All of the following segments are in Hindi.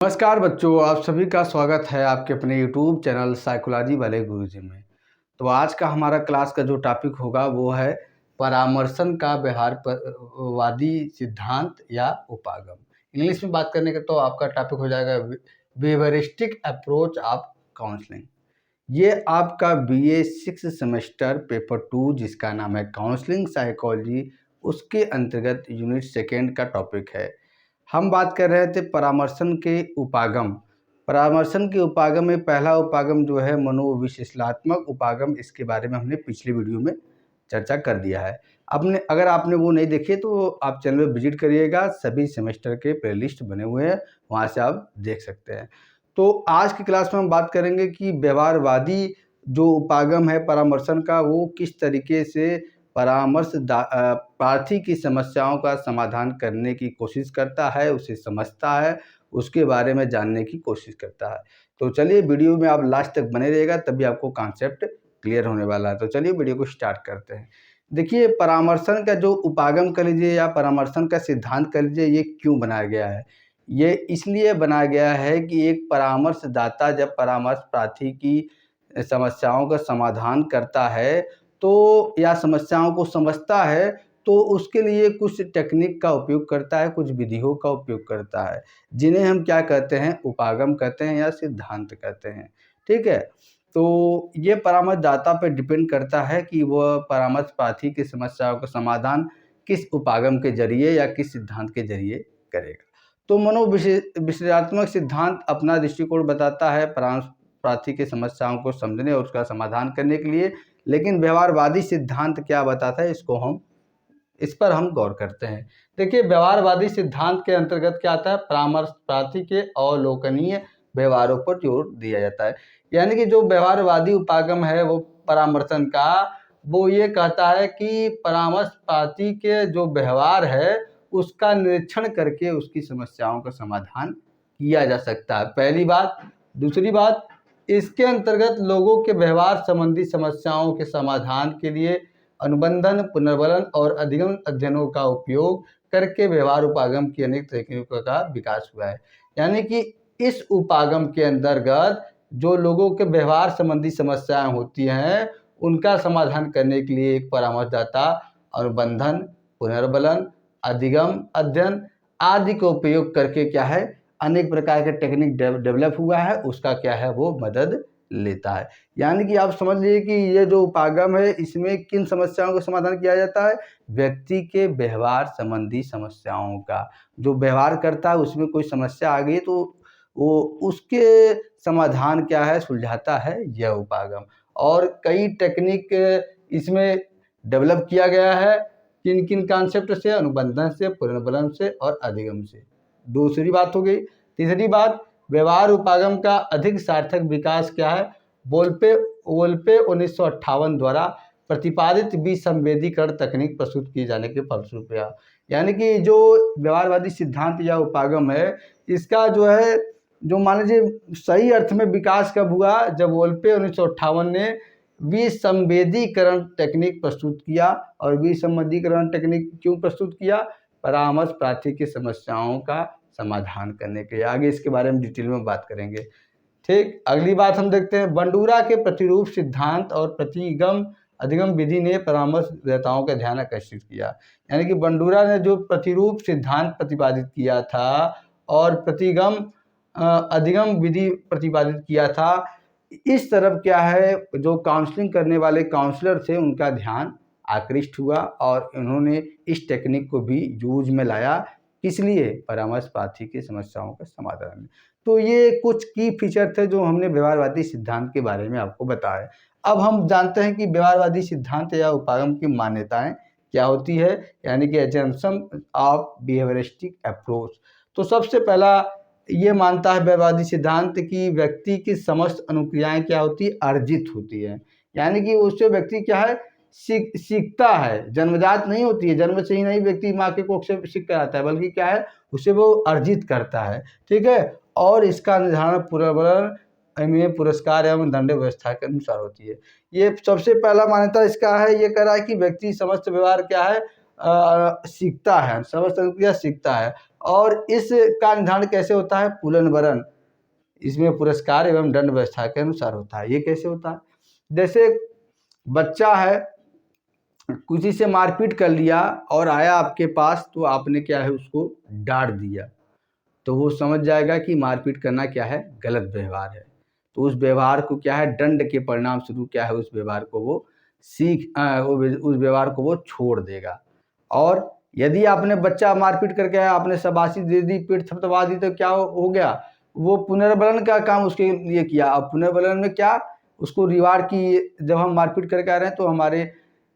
नमस्कार बच्चों, आप सभी का स्वागत है आपके अपने यूट्यूब चैनल साइकोलॉजी वाले गुरुजी में। तो आज का हमारा क्लास का जो टॉपिक होगा वो है परामर्शन का व्यवहारवादी सिद्धांत या उपागम। इंग्लिश में बात करने का तो आपका टॉपिक हो जाएगा बिहेवियरिस्टिक अप्रोच ऑफ काउंसलिंग। ये आपका बीए 6 सेमेस्टर पेपर 2 जिसका नाम है काउंसलिंग साइकोलॉजी, उसके अंतर्गत यूनिट सेकेंड का टॉपिक है। हम बात कर रहे थे परामर्शन के उपागम। परामर्शन के उपागम में पहला उपागम जो है मनोविश्लेषणात्मक उपागम, इसके बारे में हमने पिछली वीडियो में चर्चा कर दिया है। अगर आपने वो नहीं देखी तो आप चैनल में विजिट करिएगा, सभी सेमेस्टर के प्लेलिस्ट बने हुए हैं, वहाँ से आप देख सकते हैं। तो आज की क्लास में हम बात करेंगे कि व्यवहारवादी जो उपागम है परामर्शन का, वो किस तरीके से प्रार्थी की समस्याओं का समाधान करने की कोशिश करता है, उसे समझता है, उसके बारे में जानने की कोशिश करता है। तो चलिए वीडियो में आप लास्ट तक बने रहिएगा, तभी आपको कॉन्सेप्ट क्लियर होने वाला है। तो चलिए वीडियो को स्टार्ट करते हैं। देखिए, परामर्शन का जो उपागम कर लीजिए या परामर्शन का सिद्धांत कर लीजिए, ये क्यों बनाया गया है? ये इसलिए बनाया गया है कि एक परामर्शदाता जब परामर्श प्रार्थी की समस्याओं का समाधान करता है तो या समस्याओं को समझता है, तो उसके लिए कुछ टेक्निक का उपयोग करता है, कुछ विधियों का उपयोग करता है, जिन्हें हम क्या कहते हैं, उपागम कहते हैं या सिद्धांत कहते हैं। ठीक है, तो ये परामर्शदाता पर डिपेंड करता है कि वह परामर्श प्रार्थी की समस्याओं का समाधान किस उपागम के जरिए या किस सिद्धांत के जरिए करेगा। तो मनोविश्लेषणात्मक सिद्धांत अपना दृष्टिकोण बताता है परामर्श प्रार्थी की समस्याओं को समझने और उसका समाधान करने के लिए, लेकिन व्यवहारवादी सिद्धांत क्या बताता है, इस पर हम गौर करते हैं। देखिए, व्यवहारवादी सिद्धांत के अंतर्गत क्या आता है, परामर्श प्रार्थी के अवलोकनीय व्यवहारों पर जोर दिया जाता है। यानी कि जो व्यवहारवादी उपागम है वो परामर्शन का, वो ये कहता है कि परामर्श प्रार्थी के जो व्यवहार है उसका निरीक्षण करके उसकी समस्याओं का समाधान किया जा सकता है, पहली बात। दूसरी बात, इसके अंतर्गत लोगों के व्यवहार संबंधी समस्याओं के समाधान के लिए अनुबंधन, पुनर्बलन और अधिगम अध्ययनों का उपयोग करके व्यवहार उपागम की अनेक तकनीकों का विकास हुआ है। यानी कि इस उपागम के अंतर्गत जो लोगों के व्यवहार संबंधी समस्याएं होती हैं उनका समाधान करने के लिए एक परामर्शदाता अनुबंधन, पुनर्बलन, अधिगम अध्ययन आदि का उपयोग करके क्या है, अनेक प्रकार के टेक्निक डेवलप हुआ है, उसका क्या है, वो मदद लेता है। यानी कि आप समझ लीजिए कि ये जो उपागम है इसमें किन समस्याओं का समाधान किया जाता है, व्यक्ति के व्यवहार संबंधी समस्याओं का। जो व्यवहार करता है उसमें कोई समस्या आ गई तो वो उसके समाधान क्या है, सुलझाता है यह उपागम। और कई टेक्निक इसमें डेवलप किया गया है, किन किन कॉन्सेप्ट से, अनुबंधन से, पुनर्बलन से और अधिगम से। दूसरी बात हो गई। तीसरी बात, व्यवहार उपागम का अधिक सार्थक विकास क्या है, वोल्पे 1958 द्वारा प्रतिपादित विसंवेदीकरण तकनीक प्रस्तुत किए जाने के फलस्वरूप। यानी कि जो व्यवहारवादी सिद्धांत या उपागम है इसका जो है, जो मान लीजिए सही अर्थ में विकास कब हुआ, जब वोल्पे 1958 ने विसंवेदीकरण टेक्निक प्रस्तुत किया। और विसंवेदीकरण टेक्निक क्यों प्रस्तुत किया, परामर्श प्रार्थी की समस्याओं का समाधान करने के लिए। आगे इसके बारे में डिटेल में बात करेंगे। ठीक, अगली बात हम देखते हैं, बंडूरा के प्रतिरूप सिद्धांत और प्रतिगम अधिगम विधि ने परामर्शदाताओं का ध्यान आकर्षित किया। यानी कि बंडूरा ने जो प्रतिरूप सिद्धांत प्रतिपादित किया था और प्रतिगम अधिगम विधि प्रतिपादित किया था, इस तरफ क्या है, जो काउंसलिंग करने वाले काउंसलर थे उनका ध्यान आकृष्ट हुआ और उन्होंने इस टेक्निक को भी यूज में लाया। किस लिए, परामर्श प्रार्थी की समस्याओं का समाधान में। तो ये कुछ की फीचर थे जो हमने व्यवहारवादी सिद्धांत के बारे में आपको बताया। अब हम जानते हैं कि व्यवहारवादी सिद्धांत या उपागम की मान्यताएं क्या होती है, यानी कि एजम्पशन ऑफ बिहेवियरिस्टिक अप्रोच। तो सबसे पहला ये मानता है व्यवहारवादी सिद्धांत कि व्यक्ति की समस्त अनुक्रियाएं क्या होती है, अर्जित होती है। यानी कि उससे व्यक्ति क्या है, सीखता है, जन्मजात नहीं होती है, जन्म से ही नहीं व्यक्ति माँ के कोख से सीख कर आता है, बल्कि क्या है, उसे वो अर्जित करता है। ठीक है, और इसका निर्धारण पुनर्बलन में पुरस्कार एवं दंड व्यवस्था के अनुसार होती है। ये सबसे पहला मान्यता इसका है, ये कह रहा है कि व्यक्ति समस्त व्यवहार क्या है, सीखता है, समस्त अनुक्रिया सीखता है। और इसका निर्धारण कैसे होता है? पुनर्वलन, इसमें पुरस्कार एवं दंड व्यवस्था के अनुसार होता है। ये कैसे होता है? जैसे बच्चा है, किसी से मारपीट कर लिया और आया आपके पास, तो आपने क्या है उसको डांट दिया, तो वो समझ जाएगा कि मारपीट करना क्या है? गलत व्यवहार है। तो उस व्यवहार को क्या है? दंड के परिणाम स्वरूप क्या है? उस व्यवहार को वो उस व्यवहार को वो छोड़ देगा। और यदि आपने बच्चा मारपीट करके आया, आपने शाबाशी दे दी, पीठ थपथपा दी, तो क्या हो गया? वो पुनर्बलन का काम उसके लिए किया। अब पुनर्बलन में क्या? उसको रिवार्ड की, जब हम मारपीट करके आ रहे हैं तो हमारे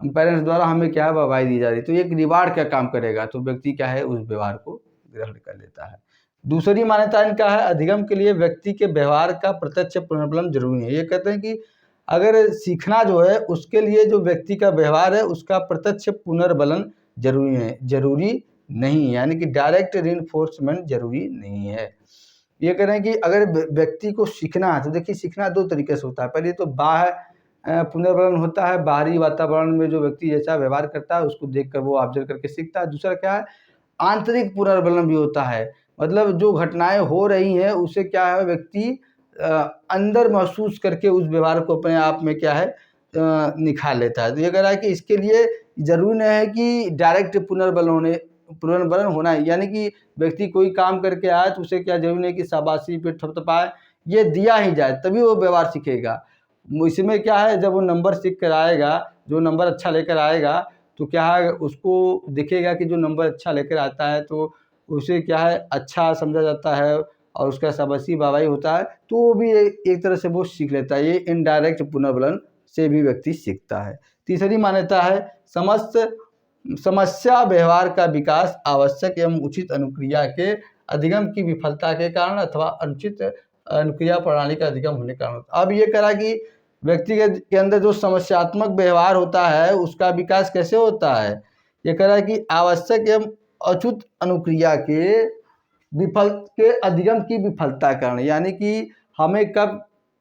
पेरेंट्स द्वारा हमें क्या है? वाहवाही दी जा रही है, तो एक रिवार्ड का काम करेगा, तो व्यक्ति क्या है? उस व्यवहार को ग्रहण कर लेता है। दूसरी मान्यता इनका है, अधिगम के लिए व्यक्ति के व्यवहार का प्रत्यक्ष पुनर्बलन जरूरी है। ये कहते हैं कि अगर सीखना जो है, उसके लिए जो व्यक्ति का व्यवहार है उसका प्रत्यक्ष पुनर्बलन जरूरी नहीं, यानी कि डायरेक्ट रीइंफोर्समेंट जरूरी नहीं है। ये कह रहे हैं कि अगर व्यक्ति को सीखना है, तो देखिए सीखना दो तरीके से होता है। पहले तो बाह्य पुनर्बलन होता है, बाहरी वातावरण में जो व्यक्ति जैसा व्यवहार करता है उसको देखकर वो ऑब्जर्व करके सीखता है। दूसरा क्या है? आंतरिक पुनर्बलन भी होता है, मतलब जो घटनाएं हो रही हैं उसे क्या है? व्यक्ति अंदर महसूस करके उस व्यवहार को अपने आप में क्या है? निखार लेता है। तो ये कह रहा है कि इसके लिए जरूरी नहीं है कि डायरेक्ट पुनर्बलन होना है, यानी कि व्यक्ति कोई काम करके आया तो उसे क्या जरूरी नहीं कि शाबाशी पे थपथपाए, ये दिया ही जाए तभी वो व्यवहार सीखेगा। इसमें क्या है? जब वो नंबर सीख कर आएगा, जो नंबर अच्छा लेकर आएगा, तो क्या है? उसको दिखेगा कि जो नंबर अच्छा लेकर आता है तो उसे क्या है? अच्छा समझा जाता है और उसका शाबाशी वाहवाही होता है, तो वो भी एक तरह से वो सीख लेता है। ये इनडायरेक्ट पुनर्बलन से भी व्यक्ति सीखता है। तीसरी मान्यता है, समस्या व्यवहार का विकास आवश्यक एवं उचित अनुक्रिया के अधिगम की विफलता के कारण अथवा अनुचित अनुक्रिया प्रणाली का अधिगम होने के कारण। अब ये करा कि व्यक्ति के अंदर जो समस्यात्मक व्यवहार होता है उसका विकास कैसे होता है? ये कह रहा है कि आवश्यक एवं अछूत अनुक्रिया के अधिगम की विफलता कारण, यानी कि हमें कब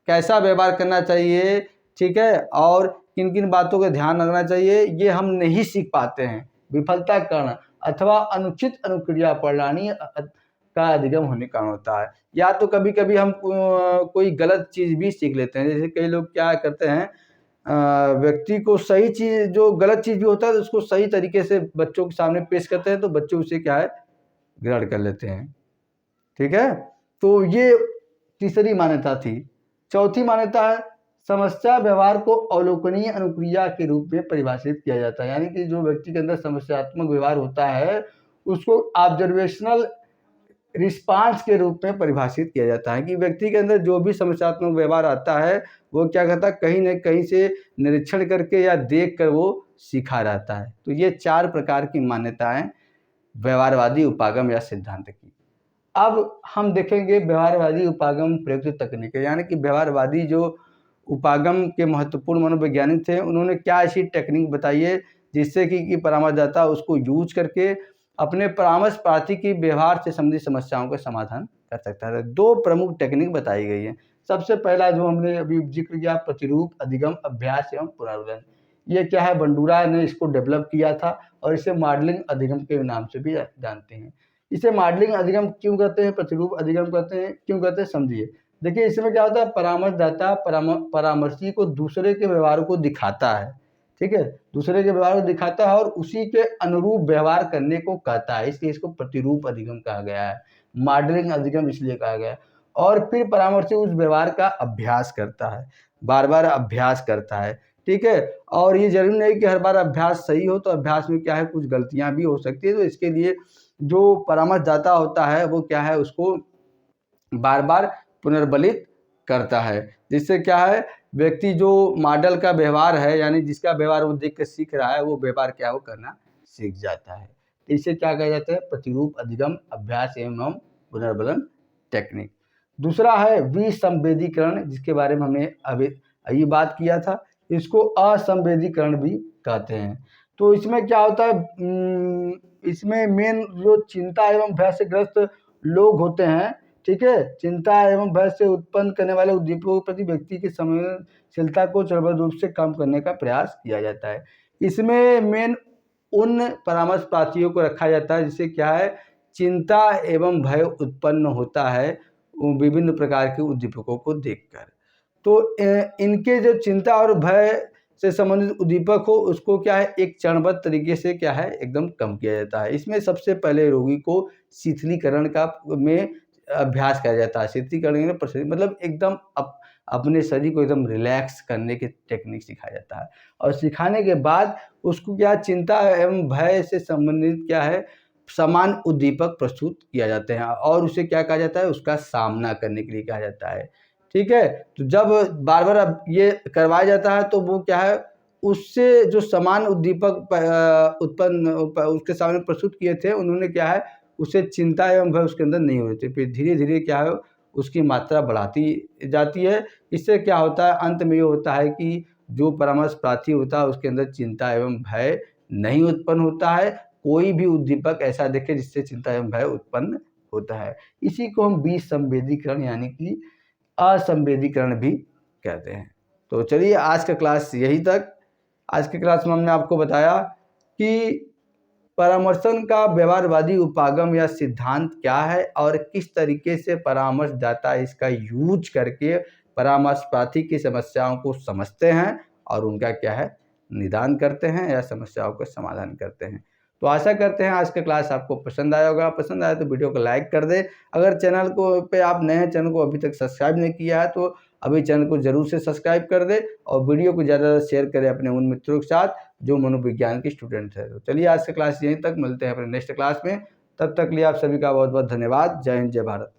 कैसा व्यवहार करना चाहिए, ठीक है, और किन किन बातों का ध्यान रखना चाहिए, ये हम नहीं सीख पाते हैं। विफलता कारण अथवा अनुचित अनुक्रिया प्रणाली का अधिगम होने का कारण होता है। या तो कभी कभी हम कोई गलत चीज़ भी सीख लेते हैं। जैसे कई लोग क्या करते हैं, व्यक्ति को सही चीज़, जो गलत चीज़ भी होता है तो उसको सही तरीके से बच्चों के सामने पेश करते हैं, तो बच्चे उसे क्या है? ग्रहण कर लेते हैं। ठीक है, तो ये तीसरी मान्यता थी। चौथी मान्यता है, समस्या व्यवहार को अवलोकनीय अनुक्रिया के रूप में परिभाषित किया जाता है, यानी कि जो व्यक्ति के अंदर समस्यात्मक व्यवहार होता है उसको ऑब्जर्वेशनल रिस्पांस के रूप में परिभाषित किया जाता है कि व्यक्ति के अंदर जो भी समस्यात्मक व्यवहार आता है वो क्या करता है? कहीं न कहीं से निरीक्षण करके या देख कर वो सीखा रहता है। तो ये 4 प्रकार की मान्यताएं व्यवहारवादी उपागम या सिद्धांत की। अब हम देखेंगे व्यवहारवादी उपागम प्रयुक्त तकनीक, यानी कि व्यवहारवादी जो उपागम के महत्वपूर्ण मनोवैज्ञानिक थे, उन्होंने क्या ऐसी टेक्निक बताई है जिससे कि परामर्शदाता उसको यूज करके अपने परामर्श प्रार्थी की व्यवहार से संबंधित समस्याओं का समाधान कर सकता है। 2 प्रमुख टेक्निक बताई गई है। सबसे पहला जो हमने अभी जिक्र किया, प्रतिरूप अधिगम अभ्यास एवं पुनर्वलन। ये क्या है? बंडूरा ने इसको डेवलप किया था और इसे मॉडलिंग अधिगम के नाम से भी जानते हैं। इसे मॉडलिंग अधिगम क्यों कहते हैं, प्रतिरूप अधिगम कहते हैं, क्यों कहते हैं, समझिए। देखिए इसमें क्या होता है, परामर्शदाता परामर्शी को दूसरे के व्यवहार को दिखाता है, ठीक है, दूसरे के व्यवहार को दिखाता है और उसी के अनुरूप व्यवहार करने को कहता है, इसलिए इसको प्रतिरूप अधिगम कहा गया है, मॉडलिंग अधिगम इसलिए कहा गया है। और फिर परामर्शी उस व्यवहार का अभ्यास करता है, बार बार अभ्यास करता है, ठीक है। और ये जरूरी नहीं कि हर बार अभ्यास सही हो, तो अभ्यास में क्या है, कुछ गलतियां भी हो सकती है, तो इसके लिए जो परामर्शदाता होता है वो क्या है, उसको बार बार पुनर्बलित करता है, जिससे क्या है, व्यक्ति जो मॉडल का व्यवहार है, यानी जिसका व्यवहार वो देख कर सीख रहा है, वो व्यवहार क्या वो करना सीख जाता है। तो इसे क्या कहा जाता है? प्रतिरूप अधिगम अभ्यास एवं पुनर्बलन टेक्निक। दूसरा है विसंवेदीकरण, जिसके बारे में हमने अभी बात किया था। इसको असंवेदीकरण भी कहते हैं। तो इसमें क्या होता है, इसमें मेन जो चिंता एवं भय से ग्रस्त लोग होते हैं, ठीक है, चिंता एवं भय से उत्पन्न करने वाले उद्दीपकों के प्रति व्यक्ति की संवेदनशीलता को चरणबद्ध रूप से कम करने का प्रयास किया जाता है। इसमें मेन उन परामर्श प्रार्थियों को रखा जाता है जिससे क्या है, चिंता एवं भय उत्पन्न होता है विभिन्न प्रकार के उद्दीपकों को देखकर। तो इनके जो चिंता और भय से संबंधित उद्दीपक हो उसको क्या है, एक चरणबद्ध तरीके से क्या है, एकदम कम किया जाता है। इसमें सबसे पहले रोगी को शिथिलीकरण का में अभ्यास किया जाता है। शिथिलीकरण मतलब एकदम अपने शरीर को एकदम रिलैक्स करने की टेक्निक सिखाया जाता है, और सिखाने के बाद उसको क्या, चिंता एवं भय से संबंधित क्या है, समान उद्दीपक प्रस्तुत किया जाते हैं और उसे क्या कहा जाता है, उसका सामना करने के लिए कहा जाता है। ठीक है, तो जब बार बार अब ये करवाया जाता है तो वो क्या है, उससे जो समान उद्दीपक उत्पन्न उसके सामने प्रस्तुत किए थे, उन्होंने क्या है, उसे चिंता एवं भय उसके अंदर नहीं होते, फिर धीरे धीरे क्या है, उसकी मात्रा बढ़ाती जाती है। इससे क्या होता है, अंत में ये होता है कि जो परामर्श प्रार्थी होता है उसके अंदर चिंता एवं भय नहीं उत्पन्न होता है। कोई भी उद्दीपक ऐसा देखे जिससे चिंता एवं भय उत्पन्न होता है। इसी को हम विसंवेदीकरण यानी कि असंवेदीकरण भी कहते हैं। तो चलिए आज का क्लास यही तक। आज के क्लास में हमने आपको बताया कि परामर्शन का व्यवहारवादी उपागम या सिद्धांत क्या है और किस तरीके से परामर्शदाता इसका यूज करके परामर्श प्रार्थी की समस्याओं को समझते हैं और उनका क्या है, निदान करते हैं या समस्याओं का समाधान करते हैं। तो आशा करते हैं आज का क्लास आपको पसंद आया होगा। पसंद आया तो वीडियो को लाइक कर दें। अगर चैनल को पे आप नए हैं, चैनल को अभी तक सब्सक्राइब नहीं किया है तो अभी चैनल को जरूर से सब्सक्राइब कर दें और वीडियो को ज़्यादा शेयर करें अपने उन मित्रों के साथ जो मनोविज्ञान के स्टूडेंट है। तो चलिए आज का क्लास यहीं तक, मिलते हैं अपने नेक्स्ट क्लास में। तब तक लिए आप सभी का बहुत बहुत धन्यवाद। जय हिंद, जय भारत।